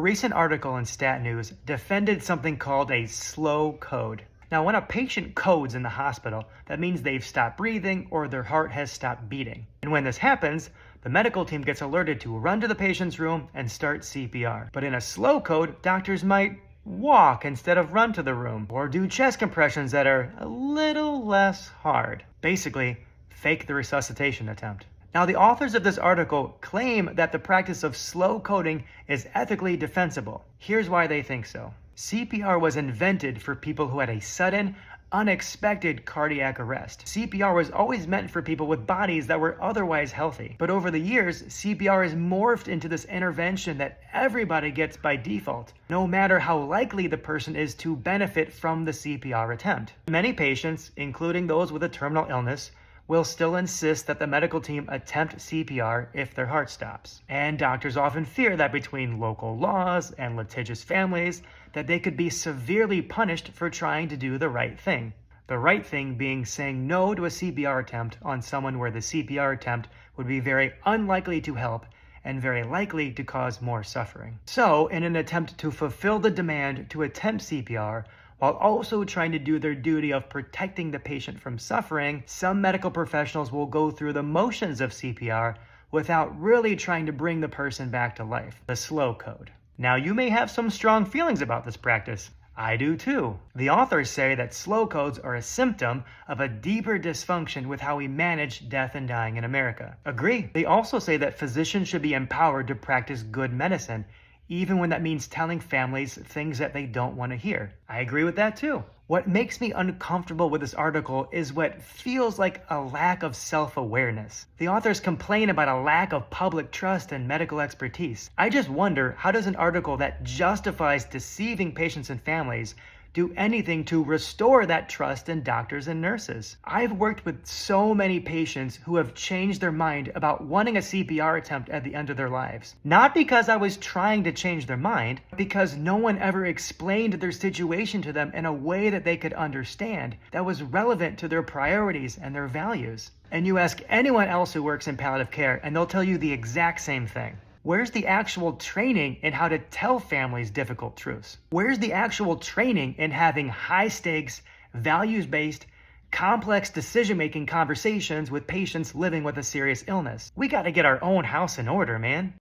recent article in Stat News defended something called a slow code. Now, when a patient codes in the hospital, that means they've stopped breathing or their heart has stopped beating. And when this happens, the medical team gets alerted to run to the patient's room and start CPR. But in a slow code, doctors might walk instead of run to the room, or do chest compressions that are a little less hard. Basically, fake the resuscitation attempt. Now, the authors of this article claim that the practice of slow coding is ethically defensible. Here's why they think so. CPR was invented for people who had a sudden, unexpected cardiac arrest. CPR was always meant for people with bodies that were otherwise healthy. But over the years, CPR has morphed into this intervention that everybody gets by default, no matter how likely the person is to benefit from the CPR attempt. Many patients, including those with a terminal illness, will still insist that the medical team attempt CPR if their heart stops. And doctors often fear that between local laws and litigious families, that they could be severely punished for trying to do the right thing. The right thing being saying no to a CPR attempt on someone where the CPR attempt would be very unlikely to help and very likely to cause more suffering. So, in an attempt to fulfill the demand to attempt CPR, while also trying to do their duty of protecting the patient from suffering, some medical professionals will go through the motions of CPR without really trying to bring the person back to life, the slow code. Now, you may have some strong feelings about this practice. I do too. The authors say that slow codes are a symptom of a deeper dysfunction with how we manage death and dying in America. Agree. They also say that physicians should be empowered to practice good medicine, even when that means telling families things that they don't want to hear. I agree with that too. What makes me uncomfortable with this article is what feels like a lack of self-awareness. The authors complain about a lack of public trust and medical expertise. I just wonder, how does an article that justifies deceiving patients and families do anything to restore that trust in doctors and nurses? I've worked with so many patients who have changed their mind about wanting a CPR attempt at the end of their lives. Not because I was trying to change their mind, but because no one ever explained their situation to them in a way that they could understand, that was relevant to their priorities and their values. And you ask anyone else who works in palliative care, and they'll tell you the exact same thing. Where's the actual training in how to tell families difficult truths? Where's the actual training in having high-stakes, values-based, complex decision-making conversations with patients living with a serious illness? We gotta get our own house in order, man.